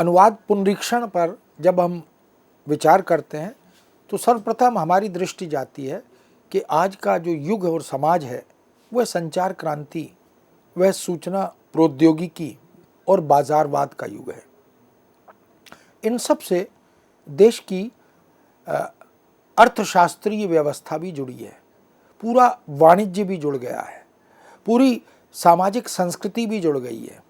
अनुवाद पुनरीक्षण पर जब हम विचार करते हैं तो सर्वप्रथम हमारी दृष्टि जाती है कि आज का जो युग और समाज है वह संचार क्रांति, वह सूचना प्रौद्योगिकी और बाजारवाद का युग है। इन सब से देश की अर्थशास्त्रीय व्यवस्था भी जुड़ी है, पूरा वाणिज्य भी जुड़ गया है, पूरी सामाजिक संस्कृति भी जुड़ गई है।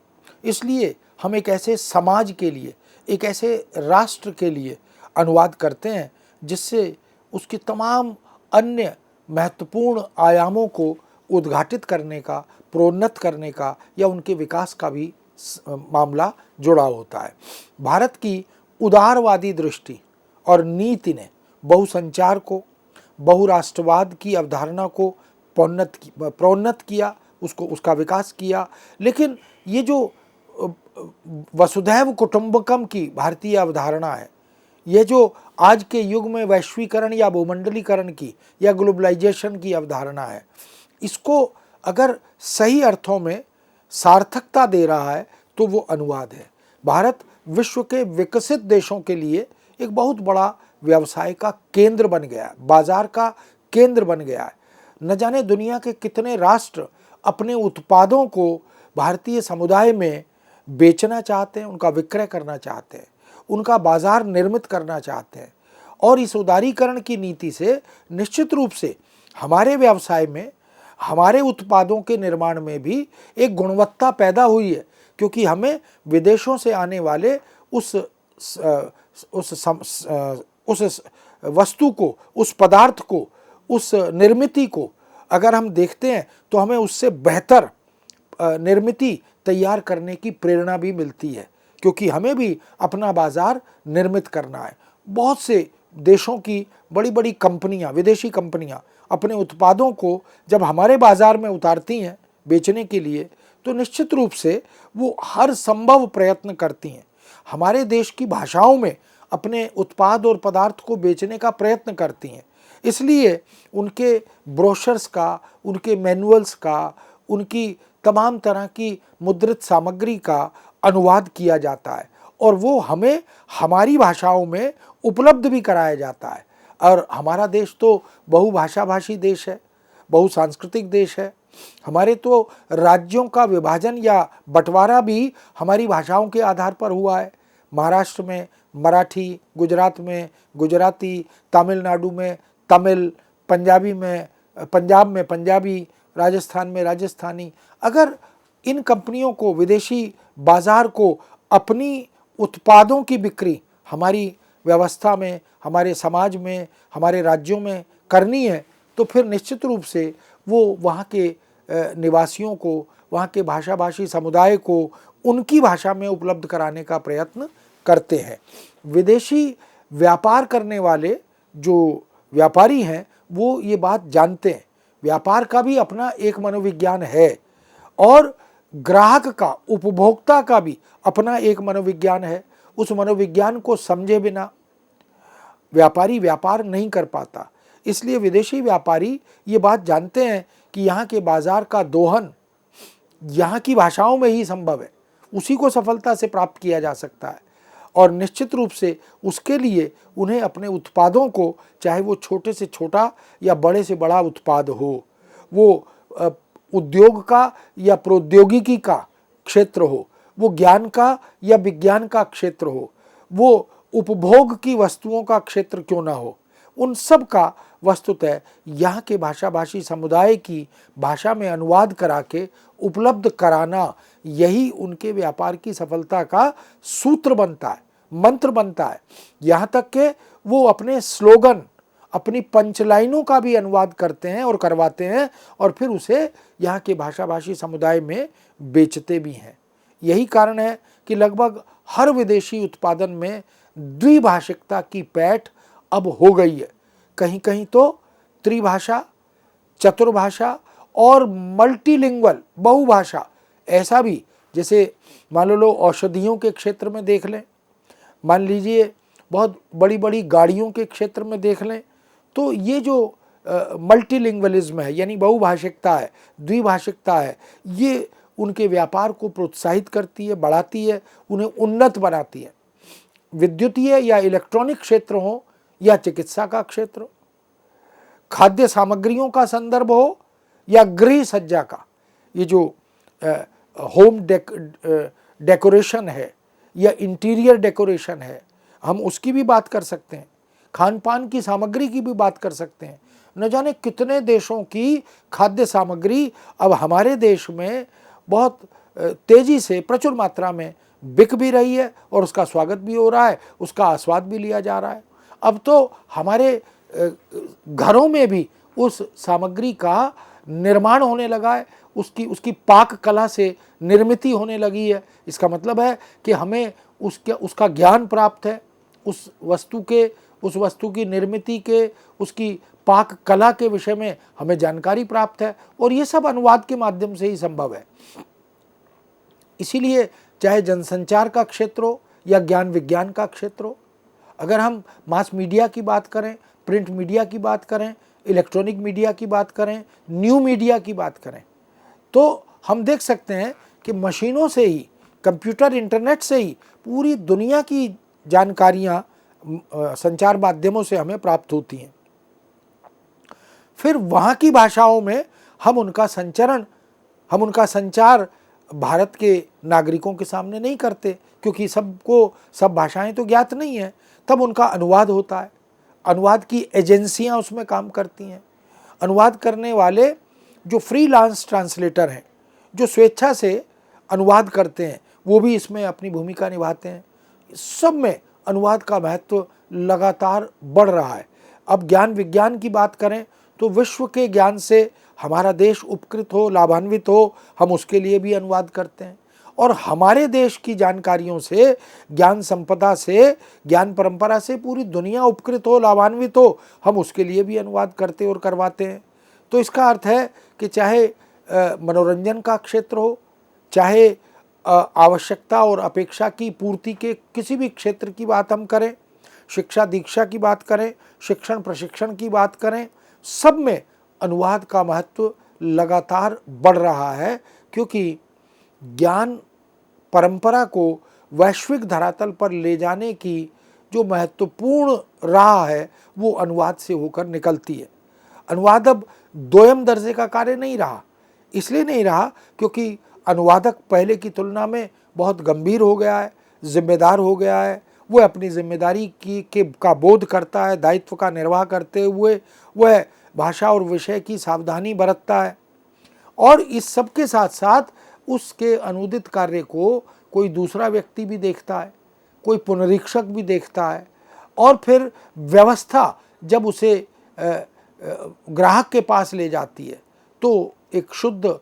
इसलिए हम एक ऐसे समाज के लिए, एक ऐसे राष्ट्र के लिए अनुवाद करते हैं जिससे उसके तमाम अन्य महत्वपूर्ण आयामों को उद्घाटित करने का, प्रोन्नत करने का या उनके विकास का भी मामला जुड़ा होता है। भारत की उदारवादी दृष्टि और नीति ने बहुसंचार को, बहुराष्ट्रवाद की अवधारणा को प्रोन्नत किया, उसका विकास किया। लेकिन ये जो वसुधैव कुटुंबकम की भारतीय अवधारणा है, ये जो आज के युग में वैश्वीकरण या भूमंडलीकरण की या ग्लोबलाइजेशन की अवधारणा है, इसको अगर सही अर्थों में सार्थकता दे रहा है तो वो अनुवाद है। भारत विश्व के विकसित देशों के लिए एक बहुत बड़ा व्यवसाय का केंद्र बन गया है, बाजार का केंद्र बन गया है। न जाने दुनिया के कितने राष्ट्र अपने उत्पादों को भारतीय समुदाय में बेचना चाहते हैं, उनका विक्रय करना चाहते हैं, उनका बाजार निर्मित करना चाहते हैं। और इस उदारीकरण की नीति से निश्चित रूप से हमारे व्यवसाय में, हमारे उत्पादों के निर्माण में भी एक गुणवत्ता पैदा हुई है, क्योंकि हमें विदेशों से आने वाले उस वस्तु को, उस पदार्थ को, उस निर्मिति को अगर हम देखते हैं तो हमें उससे बेहतर निर्मिति तैयार करने की प्रेरणा भी मिलती है, क्योंकि हमें भी अपना बाजार निर्मित करना है। बहुत से देशों की बड़ी बड़ी कंपनियां, विदेशी कंपनियां अपने उत्पादों को जब हमारे बाजार में उतारती हैं बेचने के लिए, तो निश्चित रूप से वो हर संभव प्रयत्न करती हैं, हमारे देश की भाषाओं में अपने उत्पाद और पदार्थ को बेचने का प्रयत्न करती हैं। इसलिए उनके ब्रोशर्स का, उनके मैनुअल्स का, उनकी तमाम तरह की मुद्रित सामग्री का अनुवाद किया जाता है और वो हमें हमारी भाषाओं में उपलब्ध भी कराया जाता है। और हमारा देश तो बहुभाषा भाषी देश है, बहुसांस्कृतिक देश है। हमारे तो राज्यों का विभाजन या बंटवारा भी हमारी भाषाओं के आधार पर हुआ है। महाराष्ट्र में मराठी, गुजरात में गुजराती, तमिलनाडु में तमिल, पंजाब में पंजाबी, राजस्थान में राजस्थानी। अगर इन कंपनियों को, विदेशी बाजार को अपनी उत्पादों की बिक्री हमारी व्यवस्था में, हमारे समाज में, हमारे राज्यों में करनी है, तो फिर निश्चित रूप से वो वहाँ के निवासियों को, वहाँ के भाषाभाषी समुदाय को उनकी भाषा में उपलब्ध कराने का प्रयत्न करते हैं। विदेशी व्यापार करने वाले जो व्यापारी हैं वो ये बात जानते हैं, व्यापार का भी अपना एक मनोविज्ञान है और ग्राहक का, उपभोक्ता का भी अपना एक मनोविज्ञान है। उस मनोविज्ञान को समझे बिना व्यापारी व्यापार नहीं कर पाता। इसलिए विदेशी व्यापारी ये बात जानते हैं कि यहाँ के बाजार का दोहन यहाँ की भाषाओं में ही संभव है, उसी को सफलता से प्राप्त किया जा सकता है। और निश्चित रूप से उसके लिए उन्हें अपने उत्पादों को, चाहे वो छोटे से छोटा या बड़े से बड़ा उत्पाद हो, वो उद्योग का या प्रौद्योगिकी का क्षेत्र हो, वो ज्ञान का या विज्ञान का क्षेत्र हो, वो उपभोग की वस्तुओं का क्षेत्र क्यों ना हो, उन सब का वस्तुतः यहाँ के भाषाभाषी समुदाय की भाषा में अनुवाद करा के उपलब्ध कराना, यही उनके व्यापार की सफलता का सूत्र बनता है, मंत्र बनता है। यहाँ तक कि वो अपने स्लोगन, अपनी पंचलाइनों का भी अनुवाद करते हैं और करवाते हैं और फिर उसे यहाँ के भाषाभाषी समुदाय में बेचते भी हैं। यही कारण है कि लगभग हर विदेशी उत्पादन में द्विभाषिकता की पैठ अब हो गई है। कहीं कहीं तो त्रिभाषा, चतुर्भाषा और मल्टीलिंगुअल, बहुभाषा, ऐसा भी, जैसे मान लो औषधियों के क्षेत्र में देख लें, मान लीजिए बहुत बड़ी बड़ी गाड़ियों के क्षेत्र में देख लें, तो ये जो मल्टीलिंगुअलिज्म है, यानी बहुभाषिकता है, द्विभाषिकता है, ये उनके व्यापार को प्रोत्साहित करती है, बढ़ाती है, उन्हें उन्नत बनाती है। विद्युतीय या इलेक्ट्रॉनिक क्षेत्र हो या चिकित्सा का क्षेत्र, खाद्य सामग्रियों का संदर्भ हो या गृह सज्जा का, ये जो होम डेकोरेशन है या इंटीरियर डेकोरेशन है, हम उसकी भी बात कर सकते हैं। खान पान की सामग्री की भी बात कर सकते हैं। न जाने कितने देशों की खाद्य सामग्री अब हमारे देश में बहुत तेजी से प्रचुर मात्रा में बिक भी रही है और उसका स्वागत भी हो रहा है, उसका आस्वाद भी लिया जा रहा है। अब तो हमारे घरों में भी उस सामग्री का निर्माण होने लगा है, उसकी पाक कला से निर्मित होने लगी है। इसका मतलब है कि हमें उसका ज्ञान प्राप्त है, उस वस्तु की निर्मिति के, उसकी पाक कला के विषय में हमें जानकारी प्राप्त है, और ये सब अनुवाद के माध्यम से ही संभव है। इसीलिए चाहे जनसंचार का क्षेत्र हो या ज्ञान विज्ञान का क्षेत्र हो, अगर हम मास मीडिया की बात करें, प्रिंट मीडिया की बात करें, इलेक्ट्रॉनिक मीडिया की बात करें, न्यू मीडिया की बात करें, तो हम देख सकते हैं कि मशीनों से ही, कंप्यूटर, इंटरनेट से ही पूरी दुनिया की जानकारियाँ संचार माध्यमों से हमें प्राप्त होती हैं। फिर वहाँ की भाषाओं में हम उनका संचार भारत के नागरिकों के सामने नहीं करते, क्योंकि सबको सब भाषाएं तो ज्ञात नहीं हैं। तब उनका अनुवाद होता है, अनुवाद की एजेंसियां उसमें काम करती हैं। अनुवाद करने वाले जो फ्रीलांस ट्रांसलेटर हैं, जो स्वेच्छा से अनुवाद करते हैं, वो भी इसमें अपनी भूमिका निभाते हैं। सब में अनुवाद का महत्व लगातार बढ़ रहा है। अब ज्ञान विज्ञान की बात करें तो विश्व के ज्ञान से हमारा देश उपकृत हो, लाभान्वित हो, हम उसके लिए भी अनुवाद करते हैं। और हमारे देश की जानकारियों से, ज्ञान संपदा से, ज्ञान परंपरा से पूरी दुनिया उपकृत हो, लाभान्वित हो, हम उसके लिए भी अनुवाद करते और करवाते हैं। तो इसका अर्थ है कि चाहे मनोरंजन का क्षेत्र हो, चाहे आवश्यकता और अपेक्षा की पूर्ति के किसी भी क्षेत्र की बात हम करें, शिक्षा दीक्षा की बात करें, शिक्षण प्रशिक्षण की बात करें, सब में अनुवाद का महत्व लगातार बढ़ रहा है। क्योंकि ज्ञान परंपरा को वैश्विक धरातल पर ले जाने की जो महत्वपूर्ण राह है, वो अनुवाद से होकर निकलती है। अनुवाद अब दोयम दर्जे का कार्य नहीं रहा। इसलिए नहीं रहा क्योंकि अनुवादक पहले की तुलना में बहुत गंभीर हो गया है, जिम्मेदार हो गया है। वो अपनी जिम्मेदारी का बोध करता है, दायित्व का निर्वाह करते हुए वह भाषा और विषय की सावधानी बरतता है। और इस सब के साथ साथ उसके अनुदित कार्य को कोई दूसरा व्यक्ति भी देखता है, कोई पुनरीक्षक भी देखता है, और फिर व्यवस्था जब उसे ग्राहक के पास ले जाती है तो एक शुद्ध,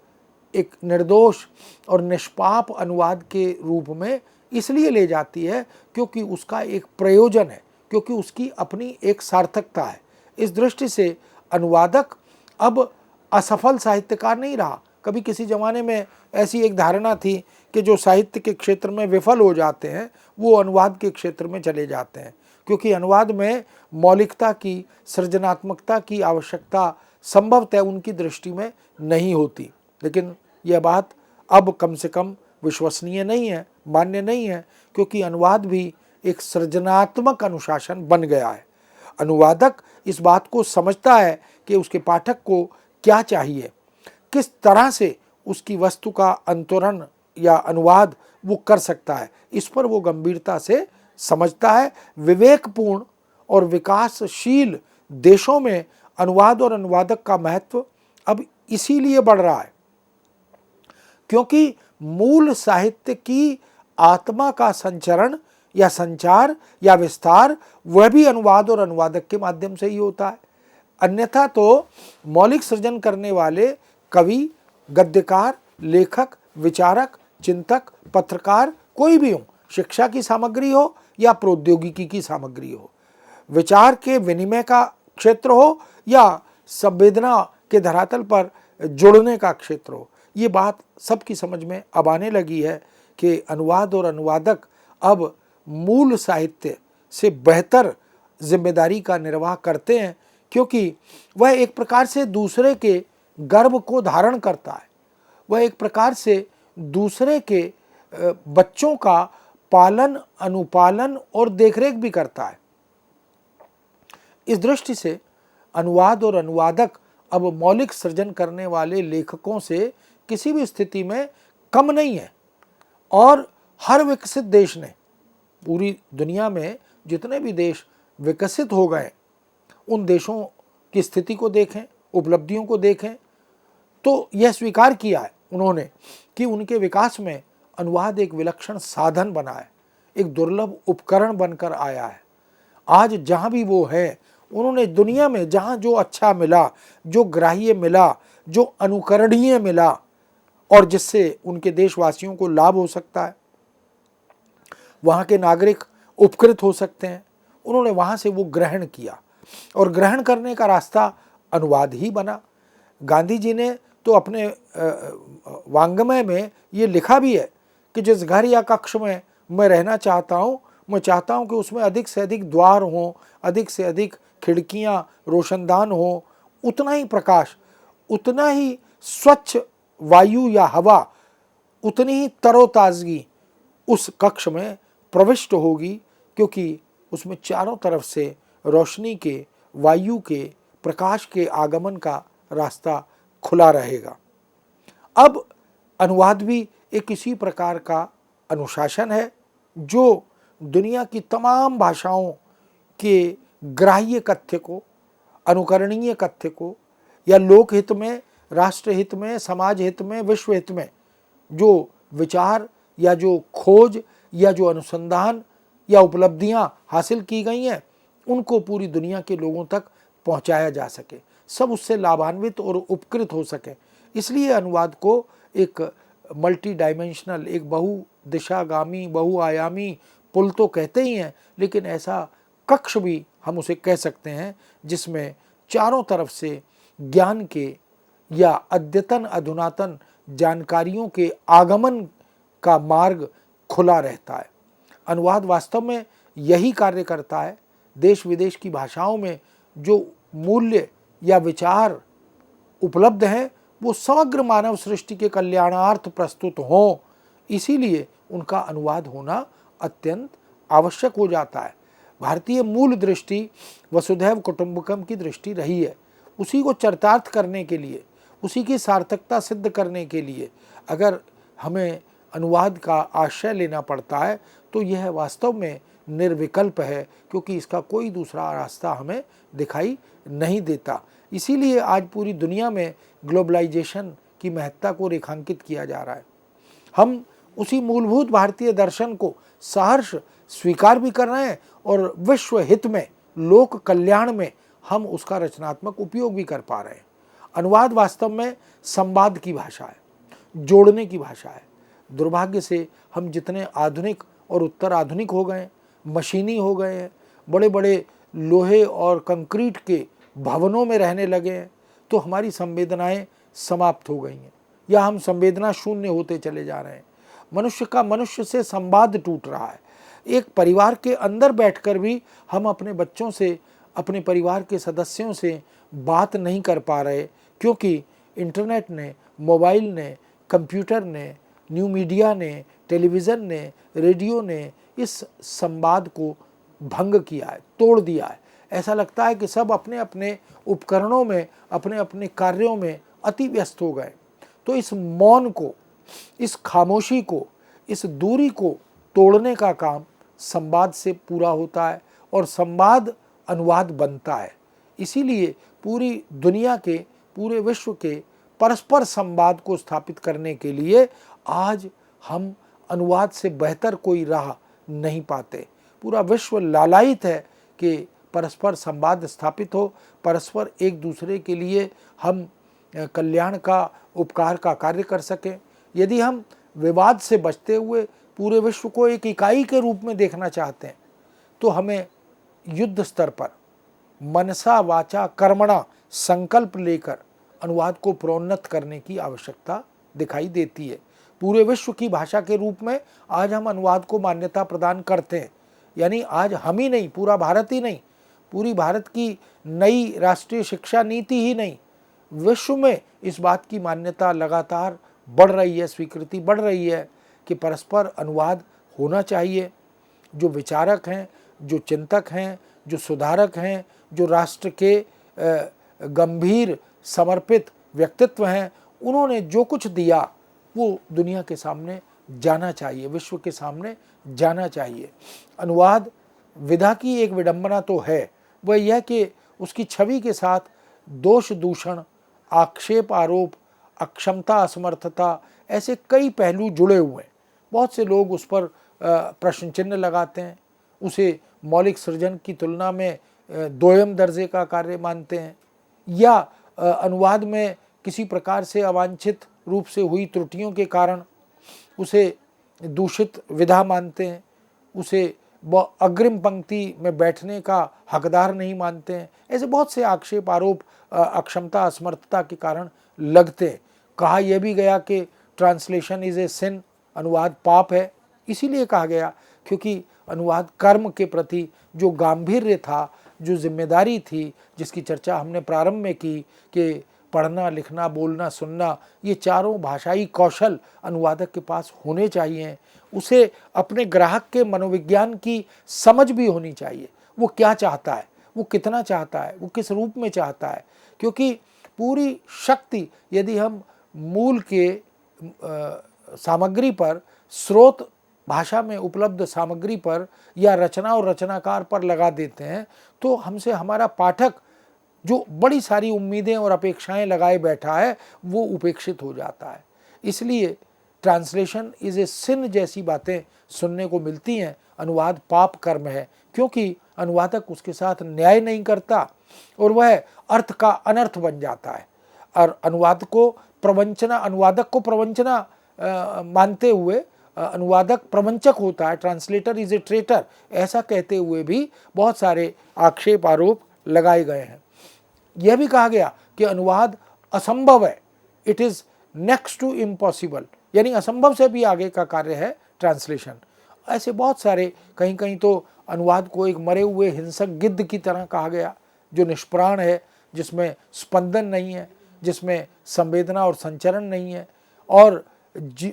एक निर्दोष और निष्पाप अनुवाद के रूप में इसलिए ले जाती है क्योंकि उसका एक प्रयोजन है, क्योंकि उसकी अपनी एक सार्थकता है। इस दृष्टि से अनुवादक अब असफल साहित्यकार नहीं रहा। कभी किसी ज़माने में ऐसी एक धारणा थी कि जो साहित्य के क्षेत्र में विफल हो जाते हैं वो अनुवाद के क्षेत्र में चले जाते हैं, क्योंकि अनुवाद में मौलिकता की, सृजनात्मकता की आवश्यकता संभवतः उनकी दृष्टि में नहीं होती। लेकिन यह बात अब कम से कम विश्वसनीय नहीं है, मान्य नहीं है, क्योंकि अनुवाद भी एक सृजनात्मक अनुशासन बन गया है। अनुवादक इस बात को समझता है कि उसके पाठक को क्या चाहिए, किस तरह से उसकी वस्तु का अंतरण या अनुवाद वो कर सकता है, इस पर वो गंभीरता से समझता है। विवेकपूर्ण और विकासशील देशों में अनुवाद और अनुवादक का महत्व अब इसीलिए बढ़ रहा है क्योंकि मूल साहित्य की आत्मा का संचरण या संचार या विस्तार वह भी अनुवाद और अनुवादक के माध्यम से ही होता है। अन्यथा तो मौलिक सृजन करने वाले कवि, गद्यकार, लेखक, विचारक, चिंतक, पत्रकार कोई भी हो, शिक्षा की सामग्री हो या प्रौद्योगिकी की सामग्री हो, विचार के विनिमय का क्षेत्र हो या संवेदना के धरातल पर जुड़ने का क्षेत्र हो, ये बात सबकी समझ में अब आने लगी है कि अनुवाद और अनुवादक अब मूल साहित्य से बेहतर जिम्मेदारी का निर्वाह करते हैं, क्योंकि वह एक प्रकार से दूसरे के गर्भ को धारण करता है, वह एक प्रकार से दूसरे के बच्चों का पालन, अनुपालन और देखरेख भी करता है। इस दृष्टि से अनुवाद और अनुवादक अब मौलिक सृजन करने वाले लेखकों से किसी भी स्थिति में कम नहीं है। और हर विकसित देश ने, पूरी दुनिया में जितने भी देश विकसित हो गए, उन देशों की स्थिति को देखें, उपलब्धियों को देखें, तो यह स्वीकार किया है उन्होंने कि उनके विकास में अनुवाद एक विलक्षण साधन बना है, एक दुर्लभ उपकरण बनकर आया है। आज जहाँ भी वो है, उन्होंने दुनिया में जहाँ जो अच्छा मिला, जो ग्राह्य मिला, जो अनुकरणीय मिला और जिससे उनके देशवासियों को लाभ हो सकता है, वहाँ के नागरिक उपकृत हो सकते हैं, उन्होंने वहाँ से वो ग्रहण किया। और ग्रहण करने का रास्ता अनुवाद ही बना। गांधी जी ने तो अपने वांग्मय में ये लिखा भी है कि जिस घर या कक्ष में मैं रहना चाहता हूँ, मैं चाहता हूँ कि उसमें अधिक से अधिक द्वार हों, अधिक से अधिक खिड़कियाँ, रोशनदान हों, उतना ही प्रकाश, उतना ही स्वच्छ वायु या हवा, उतनी ही तरोताजगी उस कक्ष में प्रविष्ट होगी, क्योंकि उसमें चारों तरफ से रोशनी के, वायु के, प्रकाश के आगमन का रास्ता खुला रहेगा। अब अनुवाद भी एक इसी प्रकार का अनुशासन है जो दुनिया की तमाम भाषाओं के ग्राह्य कथ्य को, अनुकरणीय कथ्य को, या लोकहित में, राष्ट्रहित में, समाज हित में, विश्व हित में जो विचार या जो खोज या जो अनुसंधान या उपलब्धियां हासिल की गई हैं, उनको पूरी दुनिया के लोगों तक पहुंचाया जा सके, सब उससे लाभान्वित और उपकृत हो सके। इसलिए अनुवाद को एक मल्टी डायमेंशनल, एक बहुदिशागामी, बहुआयामी पुल तो कहते ही हैं, लेकिन ऐसा कक्ष भी हम उसे कह सकते हैं जिसमें चारों तरफ से ज्ञान के या अद्यतन अधुनातन जानकारियों के आगमन का मार्ग खुला रहता है। अनुवाद वास्तव में यही कार्य करता है। देश विदेश की भाषाओं में जो मूल्य या विचार उपलब्ध हैं, वो समग्र मानव सृष्टि के कल्याणार्थ प्रस्तुत हों, इसीलिए उनका अनुवाद होना अत्यंत आवश्यक हो जाता है। भारतीय मूल दृष्टि वसुधैव कुटुंबकम की दृष्टि रही है। उसी को चरितार्थ करने के लिए, उसी की सार्थकता सिद्ध करने के लिए अगर हमें अनुवाद का आश्रय लेना पड़ता है, तो यह वास्तव में निर्विकल्प है, क्योंकि इसका कोई दूसरा रास्ता हमें दिखाई नहीं देता। इसीलिए आज पूरी दुनिया में ग्लोबलाइजेशन की महत्ता को रेखांकित किया जा रहा है। हम उसी मूलभूत भारतीय दर्शन को सहर्ष स्वीकार भी कर रहे हैं और विश्व हित में, लोक कल्याण में हम उसका रचनात्मक उपयोग भी कर पा रहे हैं। अनुवाद वास्तव में संवाद की भाषा है, जोड़ने की भाषा है। दुर्भाग्य से हम जितने आधुनिक और उत्तर आधुनिक हो गए, मशीनी हो गए हैं, बड़े बड़े लोहे और कंक्रीट के भवनों में रहने लगे हैं, तो हमारी संवेदनाएं समाप्त हो गई हैं या हम संवेदना शून्य होते चले जा रहे हैं। मनुष्य का मनुष्य से संवाद टूट रहा है। एक परिवार के अंदर बैठकर भी हम अपने बच्चों से, अपने परिवार के सदस्यों से बात नहीं कर पा रहे, क्योंकि इंटरनेट ने, मोबाइल ने, कंप्यूटर ने, न्यू मीडिया ने, टेलीविज़न ने, रेडियो ने इस संवाद को भंग किया है, तोड़ दिया है। ऐसा लगता है कि सब अपने अपने उपकरणों में, अपने अपने कार्यों में अति व्यस्त हो गए। तो इस मौन को, इस खामोशी को, इस दूरी को तोड़ने का काम संवाद से पूरा होता है और संवाद अनुवाद बनता है। इसीलिए पूरी दुनिया के, पूरे विश्व के परस्पर संवाद को स्थापित करने के लिए आज हम अनुवाद से बेहतर कोई राह नहीं पाते। पूरा विश्व लालायित है कि परस्पर संवाद स्थापित हो, परस्पर एक दूसरे के लिए हम कल्याण का, उपकार का कार्य कर सकें। यदि हम विवाद से बचते हुए पूरे विश्व को एक इकाई के रूप में देखना चाहते हैं, तो हमें युद्ध स्तर पर मनसा वाचा कर्मणा संकल्प लेकर अनुवाद को प्रोन्नत करने की आवश्यकता दिखाई देती है। पूरे विश्व की भाषा के रूप में आज हम अनुवाद को मान्यता प्रदान करते हैं। यानी आज हम ही नहीं, पूरा भारत ही नहीं, पूरी भारत की नई राष्ट्रीय शिक्षा नीति ही नहीं, विश्व में इस बात की मान्यता लगातार बढ़ रही है, स्वीकृति बढ़ रही है कि परस्पर अनुवाद होना चाहिए। जो विचारक हैं, जो चिंतक हैं, जो सुधारक हैं, जो राष्ट्र के गंभीर समर्पित व्यक्तित्व हैं, उन्होंने जो कुछ दिया वो दुनिया के सामने जाना चाहिए, विश्व के सामने जाना चाहिए। अनुवाद विधा की एक विडंबना तो है, वह यह कि उसकी छवि के साथ दोष दूषण, आक्षेप आरोप, अक्षमता असमर्थता, ऐसे कई पहलू जुड़े हुए हैं। बहुत से लोग उस पर प्रश्न चिन्ह लगाते हैं, उसे मौलिक सृजन की तुलना में दोयम दर्जे का कार्य मानते हैं, या अनुवाद में किसी प्रकार से अवांछित रूप से हुई त्रुटियों के कारण उसे दूषित विधा मानते हैं, उसे अग्रिम पंक्ति में बैठने का हकदार नहीं मानते हैं। ऐसे बहुत से आक्षेप आरोप अक्षमता असमर्थता के कारण लगते हैं। कहा यह भी गया कि ट्रांसलेशन इज ए सिन, अनुवाद पाप है। इसीलिए कहा गया क्योंकि अनुवाद कर्म के प्रति जो गांभीर्य था, जो जिम्मेदारी थी, जिसकी चर्चा हमने प्रारंभ में की कि पढ़ना, लिखना, बोलना, सुनना, ये चारों भाषाई कौशल अनुवादक के पास होने चाहिए। उसे अपने ग्राहक के मनोविज्ञान की समझ भी होनी चाहिए। वो क्या चाहता है, वो कितना चाहता है, वो किस रूप में चाहता है। क्योंकि पूरी शक्ति यदि हम मूल के सामग्री पर, स्रोत भाषा में उपलब्ध सामग्री पर या रचना और रचनाकार पर लगा देते हैं, तो हमसे हमारा पाठक जो बड़ी सारी उम्मीदें और अपेक्षाएं लगाए बैठा है, वो उपेक्षित हो जाता है। इसलिए ट्रांसलेशन इज ए सिन जैसी बातें सुनने को मिलती हैं। अनुवाद पाप कर्म है, क्योंकि अनुवादक उसके साथ न्याय नहीं करता और वह अर्थ का अनर्थ बन जाता है। और अनुवाद को प्रवंचना, अनुवादक को प्रवंचना मानते हुए अनुवादक प्रवंचक होता है, ट्रांसलेटर इज ए ट्रेटर, ऐसा कहते हुए भी बहुत सारे आक्षेप आरोप लगाए गए हैं। यह भी कहा गया कि अनुवाद असंभव है, it is next to impossible, यानी असंभव से भी आगे का कार्य है ट्रांसलेशन। ऐसे बहुत सारे, कहीं कहीं तो अनुवाद को एक मरे हुए हिंसक गिद्ध की तरह कहा गया, जो निष्प्राण है, जिसमें स्पंदन नहीं है, जिसमें संवेदना और संचरण नहीं है, और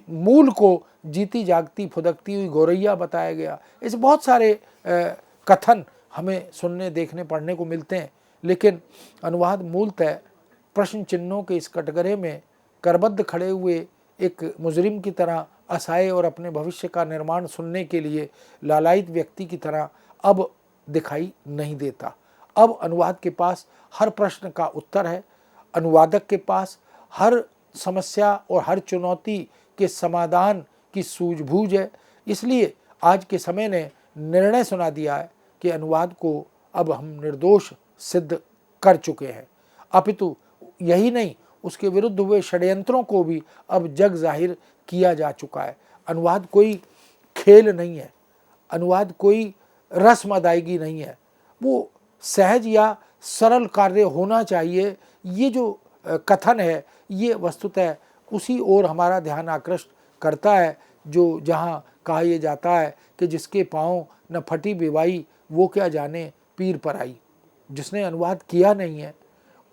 मूल को जीती जागती फुदकती हुई गौरैया बताया गया। ऐसे बहुत सारे कथन हमें सुनने, देखने, पढ़ने को मिलते हैं। लेकिन अनुवाद मूलतः प्रश्न चिन्हों के इस कटघरे में करबद्ध खड़े हुए एक मुजरिम की तरह असहाय और अपने भविष्य का निर्माण सुनने के लिए लालायित व्यक्ति की तरह अब दिखाई नहीं देता। अब अनुवाद के पास हर प्रश्न का उत्तर है, अनुवादक के पास हर समस्या और हर चुनौती के समाधान की सूझबूझ है। इसलिए आज के समय ने निर्णय सुना दिया है कि अनुवाद को अब हम निर्दोष सिद्ध कर चुके हैं। अपितु यही नहीं, उसके विरुद्ध हुए षड्यंत्रों को भी अब जग जाहिर किया जा चुका है। अनुवाद कोई खेल नहीं है, अनुवाद कोई रस्म अदायगी नहीं है, वो सहज या सरल कार्य होना चाहिए। ये जो कथन है, ये वस्तुतः उसी ओर हमारा ध्यान आकृष्ट करता है, जो जहाँ कहा यह जाता है कि जिसके पाँव न फटी बिवाई, वो क्या जाने पीर पर आई। जिसने अनुवाद किया नहीं है,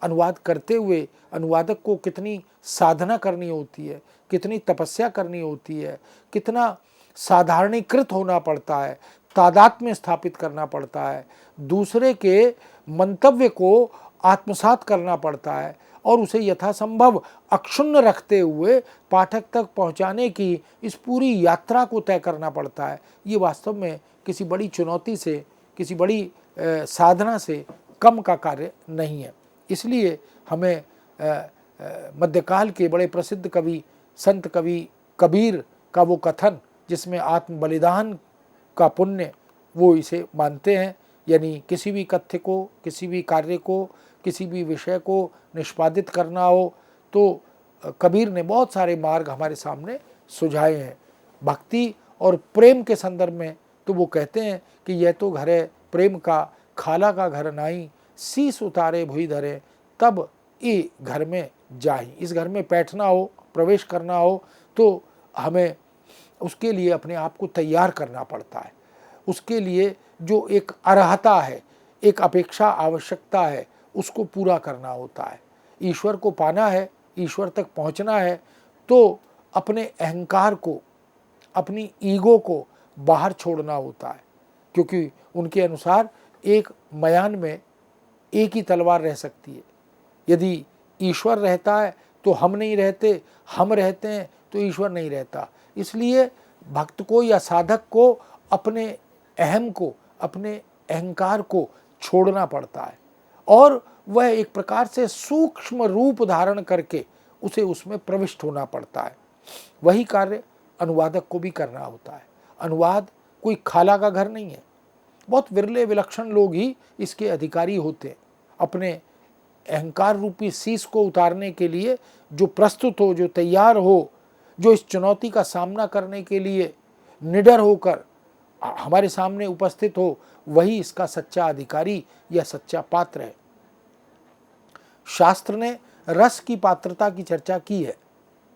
अनुवाद करते हुए अनुवादक को कितनी साधना करनी होती है, कितनी तपस्या करनी होती है, कितना साधारणीकृत होना पड़ता है, तादात्म्य स्थापित करना पड़ता है, दूसरे के मंतव्य को आत्मसात करना पड़ता है और उसे यथासंभव अक्षुण्ण रखते हुए पाठक तक पहुंचाने की इस पूरी यात्रा को तय करना पड़ता है। ये वास्तव में किसी बड़ी चुनौती से, किसी बड़ी साधना से कम का कार्य नहीं है। इसलिए हमें मध्यकाल के बड़े प्रसिद्ध कवि, संत कवि कबीर का वो कथन, जिसमें आत्म बलिदान का पुण्य, वो इसे मानते हैं। यानी किसी भी कथ्य को, किसी भी कार्य को, किसी भी विषय को निष्पादित करना हो तो कबीर ने बहुत सारे मार्ग हमारे सामने सुझाए हैं। भक्ति और प्रेम के संदर्भ में तो वो कहते हैं कि यह तो घर है प्रेम का, खाला का घर नाई, शीस उतारे भुई धरे, तब ये घर में जाई। इस घर में बैठना हो, प्रवेश करना हो, तो हमें उसके लिए अपने आप को तैयार करना पड़ता है। उसके लिए जो एक अर्हता है, एक अपेक्षा, आवश्यकता है, उसको पूरा करना होता है। ईश्वर को पाना है, ईश्वर तक पहुंचना है, तो अपने अहंकार को, अपनी ईगो को बाहर छोड़ना होता है, क्योंकि उनके अनुसार एक मयान में एक ही तलवार रह सकती है। यदि ईश्वर रहता है तो हम नहीं रहते, हम रहते हैं तो ईश्वर नहीं रहता। इसलिए भक्त को या साधक को अपने अहम को, अपने अहंकार को छोड़ना पड़ता है और वह एक प्रकार से सूक्ष्म रूप धारण करके उसे उसमें प्रविष्ट होना पड़ता है। वही कार्य अनुवादक को भी करना होता है। अनुवाद कोई खाला का घर नहीं है। बहुत विरले विलक्षण लोग ही इसके अधिकारी होते हैं। अपने अहंकार रूपी शीश को उतारने के लिए जो प्रस्तुत हो, जो तैयार हो, जो इस चुनौती का सामना करने के लिए निडर होकर हमारे सामने उपस्थित हो, वही इसका सच्चा अधिकारी या सच्चा पात्र है। शास्त्र ने रस की पात्रता की चर्चा की है।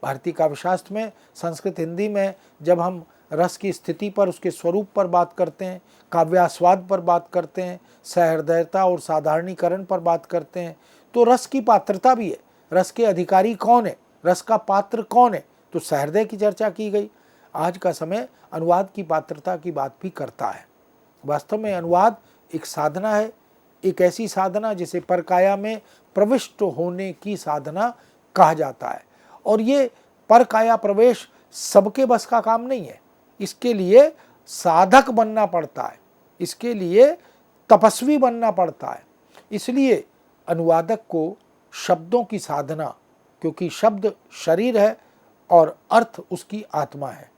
भारतीय काव्यशास्त्र में, संस्कृत हिंदी में जब हम रस की स्थिति पर, उसके स्वरूप पर बात करते हैं, काव्यास्वाद पर बात करते हैं, सहृदयता और साधारणीकरण पर बात करते हैं, तो रस की पात्रता भी है। रस के अधिकारी कौन है, रस का पात्र कौन है, तो सहृदय की चर्चा की गई। आज का समय अनुवाद की पात्रता की बात भी करता है। वास्तव में अनुवाद एक साधना है, एक ऐसी साधना जिसे परकाया में प्रविष्ट होने की साधना कहा जाता है। और ये परकाया प्रवेश सबके बस का काम नहीं है। इसके लिए साधक बनना पड़ता है, इसके लिए तपस्वी बनना पड़ता है। इसलिए अनुवादक को शब्दों की साधना, क्योंकि शब्द शरीर है और अर्थ उसकी आत्मा है,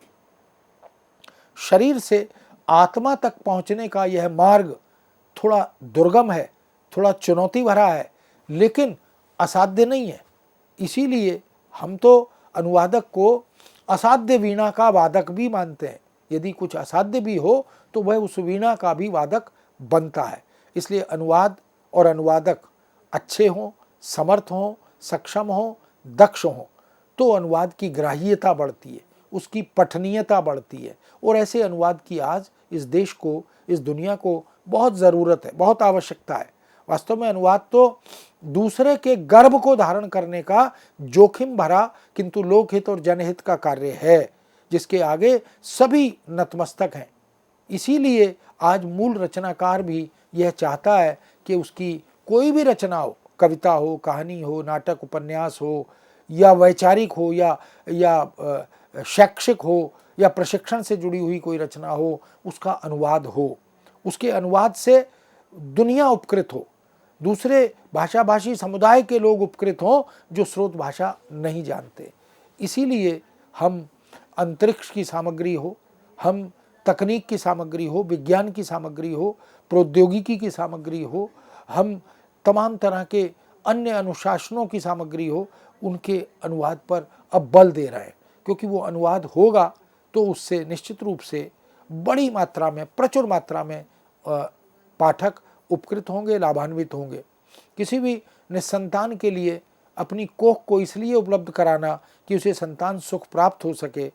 शरीर से आत्मा तक पहुंचने का यह मार्ग थोड़ा दुर्गम है, थोड़ा चुनौती भरा है, लेकिन असाध्य नहीं है। इसीलिए हम तो अनुवादक को असाध्य वीणा का वादक भी मानते हैं। यदि कुछ असाध्य भी हो तो वह उस वीणा का भी वादक बनता है। इसलिए अनुवाद और अनुवादक अच्छे हों, समर्थ हों, सक्षम हों, दक्ष हों, तो अनुवाद की ग्राह्यता बढ़ती है, उसकी पठनीयता बढ़ती है। और ऐसे अनुवाद की आज इस देश को, इस दुनिया को बहुत ज़रूरत है, बहुत आवश्यकता है। वास्तव में अनुवाद तो दूसरे के गर्भ को धारण करने का जोखिम भरा किंतु लोकहित और जनहित का कार्य है, जिसके आगे सभी नतमस्तक हैं। इसीलिए आज मूल रचनाकार भी यह चाहता है कि उसकी कोई भी रचना हो, कविता हो, कहानी हो, नाटक, उपन्यास हो, या वैचारिक हो, या शैक्षिक हो, या प्रशिक्षण से जुड़ी हुई कोई रचना हो, उसका अनुवाद हो, उसके अनुवाद से दुनिया उपकृत हो, दूसरे भाषाभाषी समुदाय के लोग उपकृत हों जो स्रोत भाषा नहीं जानते। इसीलिए हम अंतरिक्ष की सामग्री हो, हम तकनीक की सामग्री हो, विज्ञान की सामग्री हो, प्रौद्योगिकी की सामग्री हो, हम तमाम तरह के अन्य अनुशासनों की सामग्री हो, उनके अनुवाद पर अब बल दे रहे हैं। क्योंकि वो अनुवाद होगा तो उससे निश्चित रूप से बड़ी मात्रा में, प्रचुर मात्रा में पाठक उपकृत होंगे, लाभान्वित होंगे। किसी भी निसंतान के लिए अपनी कोख को इसलिए उपलब्ध कराना कि उसे संतान सुख प्राप्त हो सके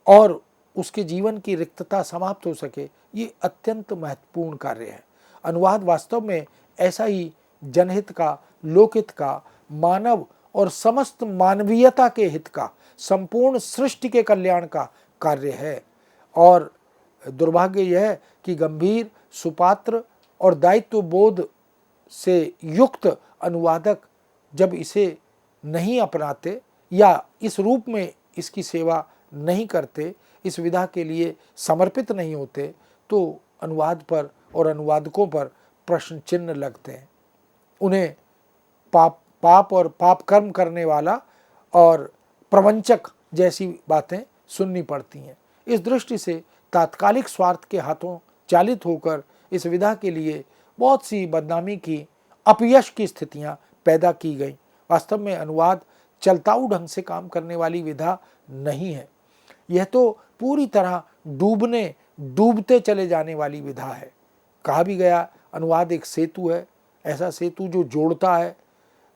और उसके जीवन की रिक्तता समाप्त हो सके, ये अत्यंत महत्वपूर्ण कार्य है। अनुवाद वास्तव में ऐसा ही जनहित का, लोकहित का, मानव और समस्त मानवीयता के हित का, संपूर्ण सृष्टि के कल्याण का कार्य है। और दुर्भाग्य यह है कि गंभीर, सुपात्र और दायित्व बोध से युक्त अनुवादक जब इसे नहीं अपनाते या इस रूप में इसकी सेवा नहीं करते, इस विधा के लिए समर्पित नहीं होते, तो अनुवाद पर और अनुवादकों पर प्रश्न चिन्ह लगते हैं। उन्हें पाप और पाप कर्म करने वाला और प्रवंचक जैसी बातें सुननी पड़ती हैं। इस दृष्टि से तात्कालिक स्वार्थ के हाथों चालित होकर इस विधा के लिए बहुत सी बदनामी की, अपयश की स्थितियां पैदा की गई। वास्तव में अनुवाद चलताऊ ढंग से काम करने वाली विधा नहीं है। यह तो पूरी तरह डूबते चले जाने वाली विधा है। कहा भी गया, अनुवाद एक सेतु है, ऐसा सेतु जो जोड़ता है,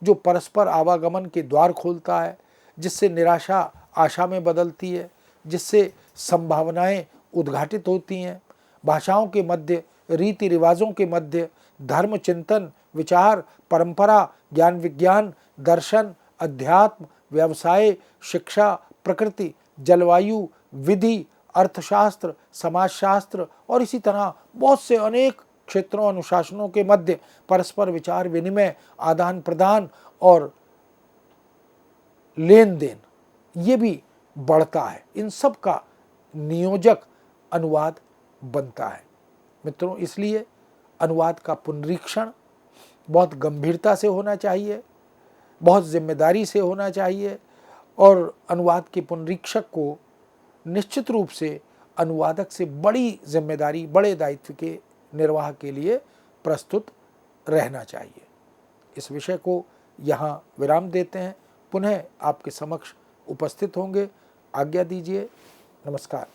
जो परस्पर आवागमन के द्वार खोलता है, जिससे निराशा आशा में बदलती है, जिससे संभावनाएं उद्घाटित होती हैं। भाषाओं के मध्य, रीति रिवाजों के मध्य धर्म, चिंतन, विचार, परंपरा, ज्ञान विज्ञान, दर्शन, अध्यात्म, व्यवसाय, शिक्षा, प्रकृति, जलवायु, विधि, अर्थशास्त्र, समाजशास्त्र और इसी तरह बहुत से अनेक क्षेत्रों अनुशासनों के मध्य परस्पर विचार विनिमय, आदान प्रदान और लेन देन ये भी बढ़ता है। इन सब का नियोजक अनुवाद बनता है। मित्रों, इसलिए अनुवाद का पुनरीक्षण बहुत गंभीरता से होना चाहिए, बहुत जिम्मेदारी से होना चाहिए और अनुवाद के पुनरीक्षक को निश्चित रूप से अनुवादक से बड़ी जिम्मेदारी, बड़े दायित्व के निर्वाह के लिए प्रस्तुत रहना चाहिए। इस विषय को यहाँ विराम देते हैं, पुनः आपके समक्ष उपस्थित होंगे। आज्ञा दीजिए। नमस्कार।